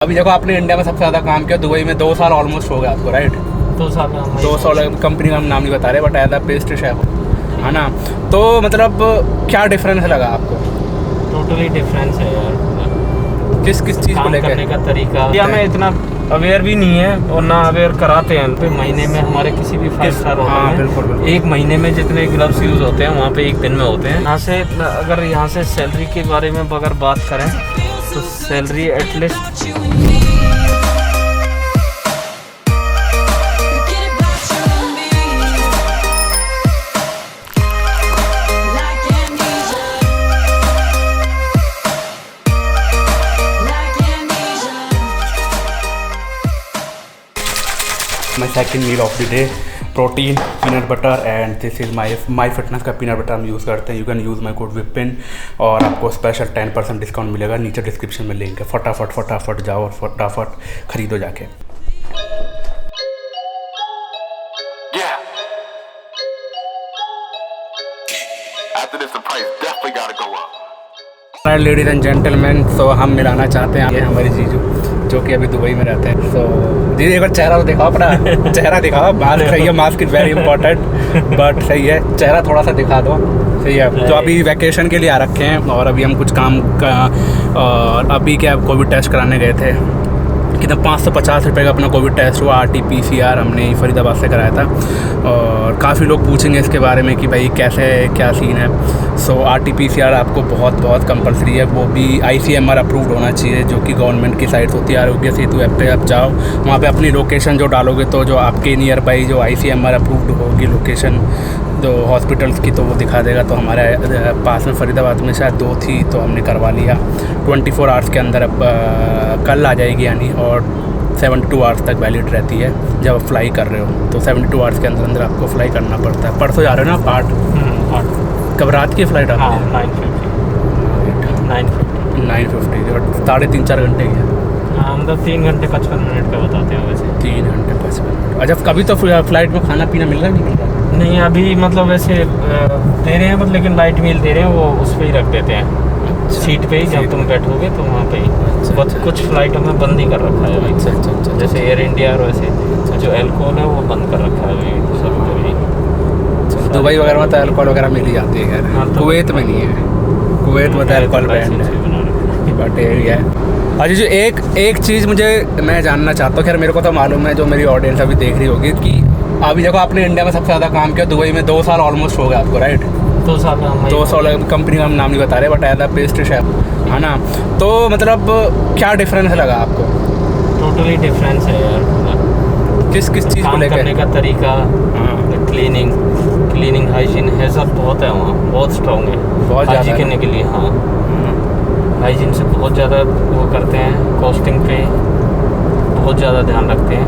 अभी देखो आपने इंडिया में सबसे ज़्यादा काम किया, दुबई में 2 साल ऑलमोस्ट हो गया आपको, राइट? 2 साल में 2 साल कंपनी का हम नाम नहीं बता रहे, but as a pastry chef है ना। तो मतलब क्या डिफरेंस लगा आपको? टोटली डिफरेंस है यार, किस चीज़ को काम लेकर? करने का तरीका। इंडिया में इतना अवेयर भी नहीं है और ना अवेयर कराते हैं। पे महीने में हमारे किसी भी 5 स्टार होटल में बिल्कुल। एक महीने में जितने ग्लव्स यूज़ होते हैं वहाँ पे एक दिन में होते हैं। यहाँ से अगर यहाँ से सैलरी के बारे में अगर बात करें तो salary at least My second meal of the day, protein peanut butter and this is my fitness का पीनट बटर हम यूज़ करते हैं। You can use my code Vipin और आपको स्पेशल 10% डिस्काउंट मिलेगा। नीचे डिस्क्रिप्शन में लिंक है, फटाफट जाओ और फटाफट खरीदो जाके। लेडीज एंड जेंटलमैन, सो हम मिलाना चाहते हैं ये हमारी जीजू जो कि अभी दुबई में रहते हैं। सो दीदी एक बार चेहरा तो दिखाओ, अपना चेहरा दिखाओ। मास्क सही है, mask is very important, but सही है, चेहरा थोड़ा सा दिखा दो। सही है। तो अभी वैकेशन के लिए आ रखे हैं और अभी हम कुछ काम का और अभी क्या कोविड टेस्ट कराने गए थे। कितना 550 रुपये का अपना कोविड टेस्ट हुआ, RT-PCR हमने फरीदाबाद से कराया था। और काफ़ी लोग पूछेंगे इसके बारे में कि भाई कैसे क्या सीन है। सो RT-PCR आपको बहुत कंपलसरी है, वो भी ICMR अप्रूव्ड होना चाहिए, जो कि गवर्नमेंट की साइट होती है। आरोग्य सेतु ऐप पे आप जाओ, वहाँ पे अपनी लोकेशन जो डालोगे तो जो आपके नियर बाई जो ICMR अप्रूव्ड होगी लोकेशन जो हॉस्पिटल्स की, तो वो दिखा देगा। तो हमारे पास में फरीदाबाद में शायद 2 थी, तो हमने करवा लिया। 24 आवर्स के अंदर अब कल आ जाएगी यानी, और 72 आवर्स तक वैलिड रहती है जब आप फ्लाई कर रहे हो। तो 72 आवर्स के अंदर आपको फ्लाई करना पड़ता है। परसों जा रहे हो ना आप 8 कब रात की फ़्लाइट आपकी? 9:50 और 3.5-4 घंटे की है। हाँ, मतलब 3 घंटे 55 मिनट का बताते हैं वैसे। 3 घंटे 55 मिनट। अच्छा, कभी तो फ्लाइट में खाना पीना मिल रहा नहीं मिल रहा? नहीं, अभी मतलब वैसे दे रहे हैं, लेकिन लाइट मील दे रहे हैं, वो उस पर ही रख देते हैं सीट पे ही। जब तुम बैठोगे तो वहाँ पे ही। बस कुछ फ्लाइटों में बंद ही कर रखा है अभी। अच्छा। जैसे एयर इंडिया और वैसे जो एल्कोहल है वो बंद कर रखा है अभी सब जगह। दुबई वगैरह में तो अल्कोहल वगैरह मिल ही जाती है यार। हाँ, तो कुवैत में नहीं है, कुवैत में तो अल्कोहल बैंड है, बट एरिया है। अच्छा जो एक चीज़ मैं जानना चाहता हूँ, खैर मेरे को तो मालूम है, जो मेरी ऑडियंस अभी देख रही होगी, कि अभी देखो आपने इंडिया में सबसे ज़्यादा काम किया, दुबई में 2 साल ऑलमोस्ट हो गया आपको, राइट? 2 साल में 2 साल कंपनी का हम नाम नहीं बता रहे, but as a pastry chef है ना। तो मतलब क्या डिफरेंस लगा आपको? टोटली डिफरेंस है यार, किस चीज़ को काम लेकर? करने का तरीका, हाँ, क्लीनिंग हाइजीन है, सब बहुत है वहाँ, बहुत स्ट्रॉन्ग है बहुत ज़्यादा हाइजीन के लिए। हाँ, हाइजीन से बहुत ज़्यादा वो करते हैं, कॉस्टिंग पे बहुत ज़्यादा ध्यान रखते हैं।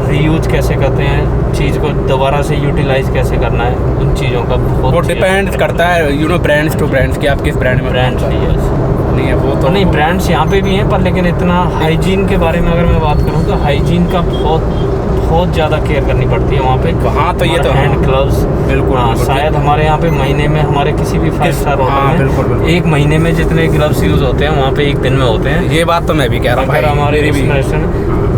रीयूज कैसे करते हैं, चीज़ को दोबारा से यूटिलाइज कैसे करना है, उन चीज़ों का बहुत वो डिपेंड करता है ब्रांड्स टू ब्रांड्स कि आप किस ब्रांड में ब्रांड्स नहीं है। वो तो नहीं, ब्रांड्स यहाँ पे भी हैं, पर लेकिन इतना हाइजीन के बारे में अगर मैं बात करूँ तो हाइजीन का बहुत ज़्यादा केयर करनी पड़ती है वहाँ पे। वहाँ तो ये तो हैंड ग्लव्स बिल्कुल। हाँ, शायद हमारे यहाँ पे महीने में हमारे किसी भी 5 स्टार होटल में बिल्कुल एक महीने में जितने ग्लव्स यूज़ होते हैं वहाँ पे एक दिन में होते हैं। ये बात तो मैं भी कह रहा हूँ भाई, हमारे मेरी भी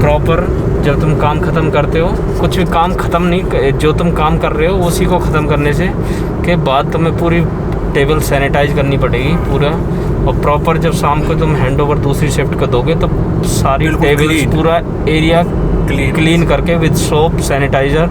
प्रॉपर जब तुम काम ख़त्म करते हो, कुछ भी काम ख़त्म नहीं, जो तुम काम कर रहे हो उसी को ख़त्म करने से के बाद तुम्हें पूरी टेबल सैनिटाइज करनी पड़ेगी पूरा। और प्रॉपर जब शाम को तुम हैंड ओवर दूसरी शिफ्ट को दोगे तो सारी टेबल पूरा एरिया क्लीन करके विद सोप सैनिटाइज़र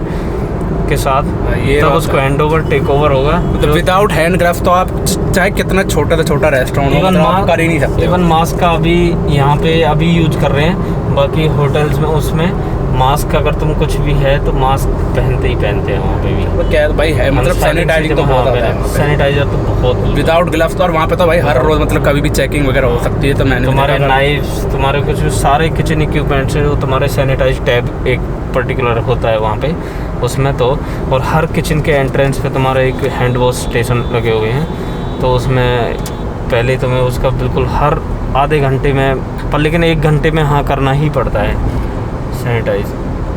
के साथ ये तब उसको हैंड ओवर टेक ओवर होगा। मतलब विदाउट हैंड ग्लव्स तो आप चाहे कितना छोटा से छोटा रेस्टोरेंट हो, मतलब आप कर ही नहीं सकते। इवन मास्क का अभी यहाँ पे अभी यूज कर रहे हैं, बाकी होटल्स में उसमें मास्क अगर तुम कुछ भी है तो मास्क पहनते हैं वहाँ पे भी। तो क्या भाई है, मतलब सैनिटाइजिंग तो बहुत ज़्यादा है, सैनिटाइजर तो बहुत विदाउट ग्लव्स। और वहाँ पे तो भाई हर रोज़ मतलब कभी भी चेकिंग वगैरह हो सकती है। तो मैंने तुम्हारे नाइफ्स, तुम्हारे कुछ सारे किचन इक्विपमेंट्स हैं, वो तुम्हारे सैनिटाइज टैब एक पर्टिकुलर होता है वहाँ पे उसमें तो। और हर किचन के एंट्रेंस पे तुम्हारे एक हैंड वॉश स्टेशन लगे हुए हैं, तो उसमें पहले तुम्हें उसका बिल्कुल हर आधे घंटे में, पर लेकिन 1 घंटे में हाँ करना ही पड़ता है सैनिटाइज।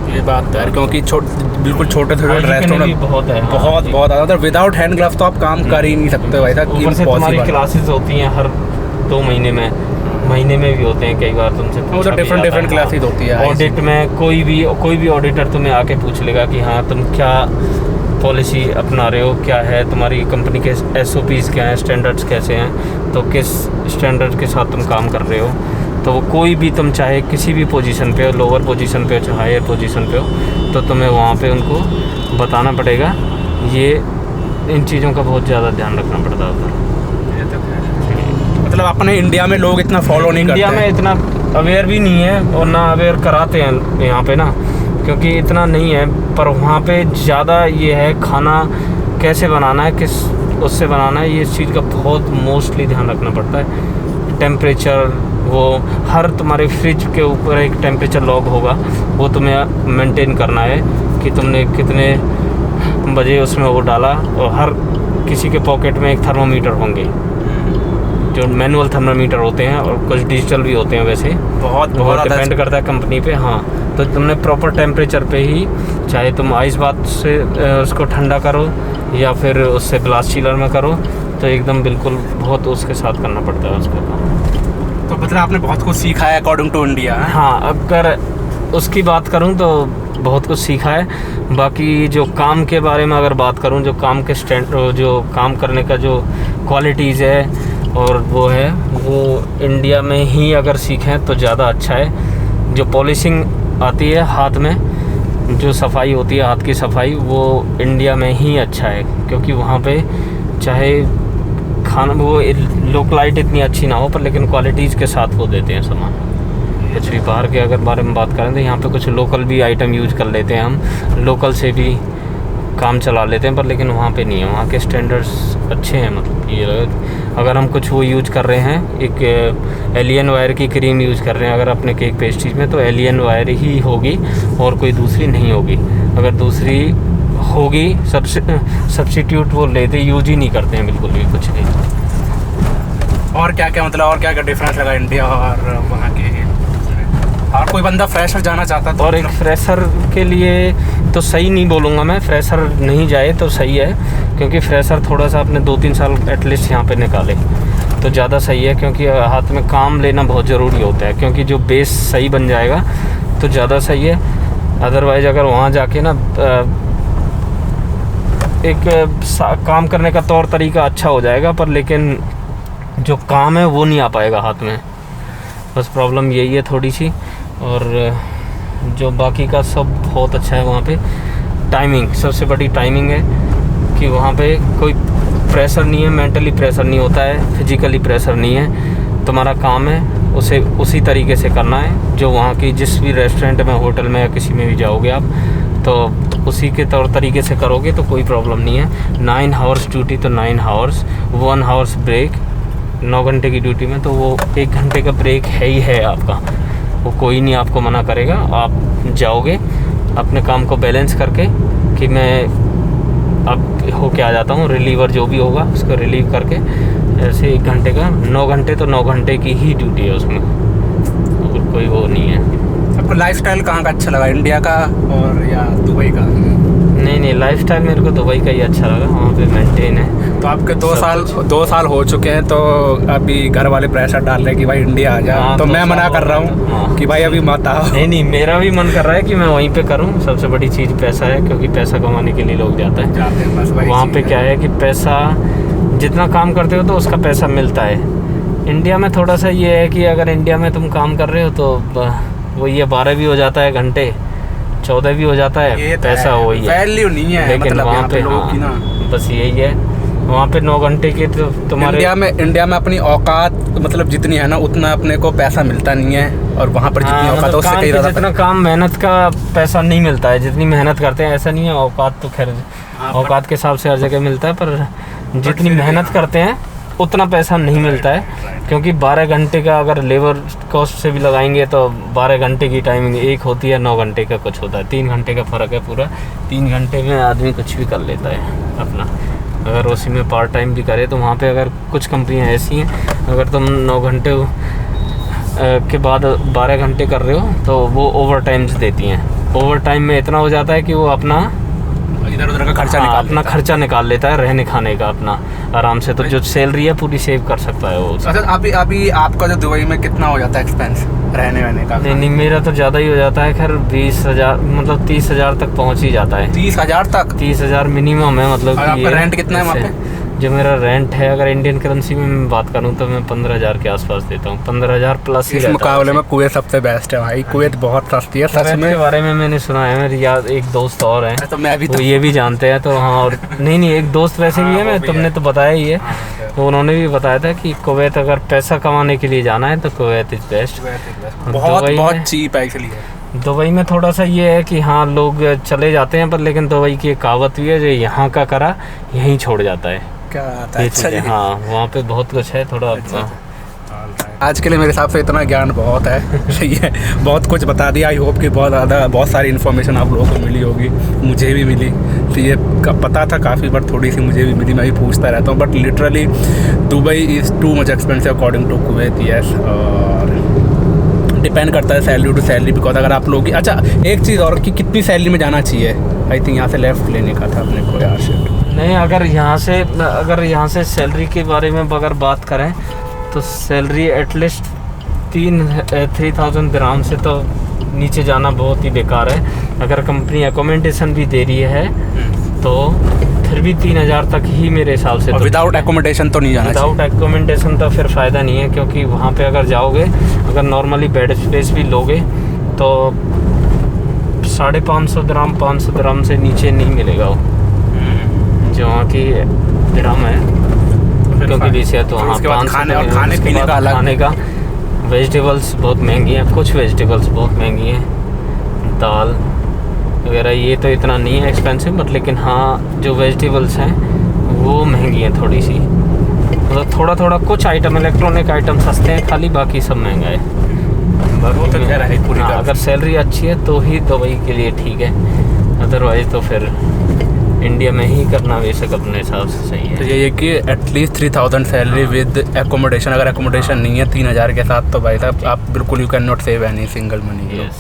ये बात है, क्योंकि बिल्कुल छोटे रेस्टोरेंट बहुत है, बहुत ज़्यादा। मतलब विदाउट हैंड ग्लव्स तो आप काम कर ही नहीं सकते भाई साहब। तुम्हारी क्लासेस होती हैं हर 2 महीने में, महीने में भी होते हैं कई बार तुमसे वो तो डिफरेंट क्लासेस होती है। ऑडिट में कोई भी ऑडिटर तुम्हें आके पूछ लेगा कि हाँ तुम क्या पॉलिसी अपना रहे हो, क्या है तुम्हारी कंपनी के SOPs क्या हैं, स्टैंडर्ड्स कैसे हैं, तो किस स्टैंडर्ड के साथ तुम काम कर रहे हो। तो वो कोई भी तुम चाहे किसी भी पोजीशन पे हो, लोअर पोजीशन पे हो चाहे हायर पोजीशन पे हो, तो तुम्हें वहाँ पे उनको बताना पड़ेगा। ये इन चीज़ों का बहुत ज़्यादा ध्यान रखना पड़ता है उधर। मतलब अपने इंडिया में लोग इतना फॉलो नहीं करते, इंडिया में इतना अवेयर भी नहीं है और ना अवेयर कराते हैं यहाँ पे ना, क्योंकि इतना नहीं है। पर वहाँ पे ज़्यादा ये है खाना कैसे बनाना है, किस उससे बनाना है, ये इस चीज़ का बहुत मोस्टली ध्यान रखना पड़ता है। टेम्परेचर, वो हर तुम्हारे फ्रिज के ऊपर एक टेम्परेचर लॉग होगा, वो तुम्हें मेंटेन करना है कि तुमने कितने बजे उसमें वो डाला। और हर किसी के पॉकेट में एक थर्मोमीटर होंगे, जो मैनुअल थर्मोमीटर होते हैं और कुछ डिजिटल भी होते हैं। वैसे बहुत डिपेंड करता है कंपनी पे। हाँ, तो तुमने प्रॉपर टेम्परेचर पे ही, चाहे तुम आइस बात से उसको ठंडा करो या फिर उससे ब्लास्ट चिलर में करो, तो एकदम बिल्कुल बहुत उसके साथ करना पड़ता है उसका काम। तो मतलब आपने बहुत कुछ सीखा है अकॉर्डिंग टू इंडिया। हाँ, अगर उसकी बात करूँ तो बहुत कुछ सीखा है। बाकी जो काम के बारे में अगर बात करूँ, जो काम के जो काम करने का जो क्वालिटीज़ है और वो है, वो इंडिया में ही अगर सीखें तो ज़्यादा अच्छा है। जो पॉलिशिंग आती है हाथ में, जो सफाई होती है हाथ की सफाई, वो इंडिया में ही अच्छा है। क्योंकि वहाँ पे चाहे खाना वो लोकलाइट इतनी अच्छी ना हो, पर लेकिन क्वालिटीज़ के साथ वो देते हैं सामान। कुछ भी बाहर के अगर बारे में बात करें तो यहाँ पे कुछ लोकल भी आइटम यूज कर लेते हैं हम, लोकल से भी काम चला लेते हैं, पर लेकिन वहाँ पे नहीं है। वहाँ के स्टैंडर्ड्स अच्छे हैं। मतलब ये अगर हम कुछ वो यूज कर रहे हैं, एक एलियन वायर की क्रीम यूज़ कर रहे हैं अगर अपने केक पेस्ट्रीज में, तो एलियन वायर ही होगी और कोई दूसरी नहीं होगी। अगर दूसरी होगी सब्स्टिट्यूट वो लेते यूज ही नहीं करते हैं बिल्कुल भी कुछ नहीं। और क्या क्या मतलब और क्या क्या डिफरेंस लगा इंडिया और वहाँ के? और कोई बंदा फ्रेशर जाना चाहता तो? और एक फ्रेशर के लिए तो सही नहीं बोलूँगा मैं, फ्रेशर नहीं जाए तो सही है, क्योंकि फ्रेशर थोड़ा सा अपने 2-3 साल एटलीस्ट यहाँ पे निकाले तो ज़्यादा सही है। क्योंकि हाथ में काम लेना बहुत ज़रूरी होता है, क्योंकि जो बेस सही बन जाएगा तो ज़्यादा सही है। अदरवाइज़ अगर वहाँ जाके ना एक काम करने का तौर तरीका अच्छा हो जाएगा, पर लेकिन जो काम है वो नहीं आ पाएगा हाथ में। बस प्रॉब्लम यही है थोड़ी सी। और जो बाकी का सब बहुत अच्छा है वहाँ पे। टाइमिंग, सबसे बड़ी टाइमिंग है कि वहाँ पे कोई प्रेशर नहीं है, मेंटली प्रेशर नहीं होता है, फिजिकली प्रेशर नहीं है। तुम्हारा काम है उसे उसी तरीके से करना है जो वहाँ की जिस भी रेस्टोरेंट में, होटल में या किसी में भी जाओगे आप, तो उसी के तौर तरीके से करोगे तो कोई प्रॉब्लम नहीं है। 9 आवर्स ड्यूटी तो 9 आवर्स, 1 आवर्स ब्रेक। 9 घंटे की ड्यूटी में तो वो 1 घंटे का ब्रेक है ही है आपका, वो कोई नहीं आपको मना करेगा। आप जाओगे अपने काम को बैलेंस करके कि मैं अब होके आ जाता हूँ, रिलीवर जो भी होगा उसको रिलीव करके, ऐसे 1 घंटे का 9 घंटे तो 9 घंटे की ही ड्यूटी है उसमें, और कोई वो नहीं है। आपको लाइफस्टाइल कहाँ का अच्छा लगा, इंडिया का और या दुबई का? नहीं, लाइफस्टाइल मेरे को दुबई का ही अच्छा लगा, वहाँ पे मेंटेन है। तो आपके 2 साल हो चुके हैं, तो अभी घर वाले प्रेशर डाल रहे हैं कि भाई इंडिया आ जा। हाँ, तो मैं मना कर रहा हूँ कि भाई अभी मत आओ। नहीं, मेरा भी मन कर रहा है कि मैं वहीं पे करूँ। सबसे बड़ी चीज़ पैसा है, क्योंकि पैसा कमाने के लिए लोग जाते हैं बस वहाँ पे। क्या है कि पैसा जितना काम करते हो तो उसका पैसा मिलता है। इंडिया में थोड़ा सा ये है कि अगर इंडिया में तुम काम कर रहे हो तो वो ये 12 भी हो जाता है घंटे, 14 भी हो जाता है, पैसा वही है, वैल्यू नहीं है। लेकिन मतलब वहाँ पे लोगों की ना, बस यही है। वहाँ पे 9 घंटे के तो तुम्हारे इंडिया में अपनी औकात मतलब जितनी है ना उतना अपने को पैसा मिलता नहीं है, और वहाँ पर जितनी औकात है उससे कहीं ज़्यादा जितना काम मेहनत का पैसा नहीं मिलता है, जितनी मेहनत करते हैं ऐसा नहीं है। औकात तो खैर औकात के हिसाब से हर जगह मिलता है, पर जितनी मेहनत करते हैं उतना पैसा नहीं मिलता है। क्योंकि 12 घंटे का अगर लेबर कॉस्ट से भी लगाएंगे तो 12 घंटे की टाइमिंग एक होती है, 9 घंटे का कुछ होता है, 3 घंटे का फ़र्क है पूरा। 3 घंटे में आदमी कुछ भी कर लेता है अपना, अगर उसी में पार्ट टाइम भी करे तो। वहाँ पे अगर कुछ कंपनियाँ ऐसी हैं, अगर तुम 9 घंटे के बाद 12 घंटे कर रहे हो तो वो ओवर टाइम्स देती हैं। ओवर टाइम में इतना हो जाता है कि वो अपना इधर उधर का खर्चा हाँ, निकाल अपना लेता है। खर्चा निकाल लेता है, रहने खाने का अपना आराम से। तो जो सैलरी है पूरी सेव कर सकता है वो। अच्छा, अभी आपका जो दुबई में कितना हो जाता है एक्सपेंस रहने वहने का? नहीं, मेरा तो ज़्यादा ही हो जाता है। खैर 20,000 मतलब 30,000 तक पहुंच ही जाता है। 30,000 तक? 30,000 मिनिमम है मतलब। और कि आपका ये रेंट कितना है वहाँ जैसे- जो मेरा रेंट है, अगर इंडियन करेंसी में मैं बात करूँ तो मैं 15,000 के आसपास देता हूँ। 15,000 प्लस ही इस रहता है मुकाबले में वैसे। कुवैत सबसे बेस्ट है भाई। कुवैत बहुत सस्ती है सच कुवैत में। के बारे में मैंने सुना है, मेरे याद एक दोस्त और हैं, तो मैं भी वो ये भी जानते हैं। तो हाँ, और नहीं एक दोस्त वैसे भी है, वो मैं भी तुमने है। तो बताया ही है। तो उन्होंने भी बताया था कि कुवैत अगर पैसा कमाने के लिए जाना है तो कुवैत इज़ बेस्ट। बहुत दुबई बहुत में- चीप है इसलिए। दुबई में थोड़ा सा ये है कि हाँ लोग चले जाते हैं, पर लेकिन दुबई की एक कहावत भी है, जो यहाँ का करा यहीं छोड़ जाता है। क्या आता है? ये अच्छा चीज़ है, जी। हाँ वहाँ पे बहुत कुछ है थोड़ा। आज के लिए मेरे हिसाब से इतना ज्ञान बहुत है। सही है, बहुत कुछ बता दिया। आई होप कि बहुत सारी इन्फॉर्मेशन आप लोगों को मिली होगी, मुझे भी मिली। तो ये पता था काफ़ी, बट थोड़ी सी मुझे भी मिली। मैं भी पूछता रहता हूँ, but literally Dubai is too much expensive according to Kuwait. Yes, और डिपेंड करता है सैलरी टू सैलरी। बिकॉज अगर आप लोग अच्छा, एक चीज़ और कि कितनी सैलरी में जाना चाहिए? आई थिंक यहाँ से लेफ्ट लेने का था अपने को यार। शिट, नहीं, अगर यहाँ से सैलरी के बारे में अगर बात करें तो सैलरी एटलीस्ट 3,000 दिरहम से तो नीचे जाना बहुत ही बेकार है। अगर कंपनी अकोमोडेशन भी दे रही है तो फिर भी 3,000 तक ही मेरे हिसाब से। और विदाउट एकोमोडेशन तो नहीं जाना चाहिए? विदाउट एकोमोडेशन तो फिर फ़ायदा नहीं है, क्योंकि वहाँ पे अगर जाओगे, अगर नॉर्मली बेड स्पेस भी लोगे तो 550 दिरहम 500 दिरहम से नीचे नहीं मिलेगा वो, जो वहाँ की दिरहम है। क्योंकि बीसी तो हाँ, उसके बाद 500 खाने तो और नहीं है। खाने उसके पीने बाद का अलग। खाने का वेजिटेबल्स बहुत महंगी हैं, कुछ वेजिटेबल्स बहुत महंगी हैं, दाल वगैरह ये तो इतना नहीं है एक्सपेंसिव, बट लेकिन हाँ जो वेजिटेबल्स हैं वो महंगी हैं थोड़ी सी। मतलब थोड़ा कुछ आइटम इलेक्ट्रॉनिक आइटम सस्ते हैं खाली, बाकी सब महंगा है। वो तो कह रहा है पूरी हाँ, तरह। अगर सैलरी अच्छी है तो ही दुबई के लिए ठीक है, अदरवाइज तो फिर इंडिया में ही करना बेशक अपने हिसाब से सही तो है। ये कि एटलीस्ट 3,000 सैलरी विद एकोमोडेशन। अगर एकोमोडेशन नहीं है 3,000 के साथ, तो भाई साहब आप बिल्कुल you can not save any single money. Yes,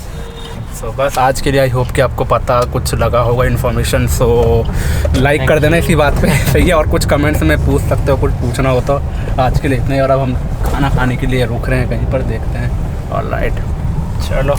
so बस आज के लिए आई होप कि आपको पता कुछ लगा होगा इन्फॉर्मेशन। सो लाइक कर देना इसी बात पे। सही है, और कुछ कमेंट्स में पूछ सकते हो, कुछ पूछना हो तो। आज के लिए इतना ही, और अब हम खाना खाने के लिए रुक रहे हैं कहीं पर, देखते हैं। ऑलराइट, चलो।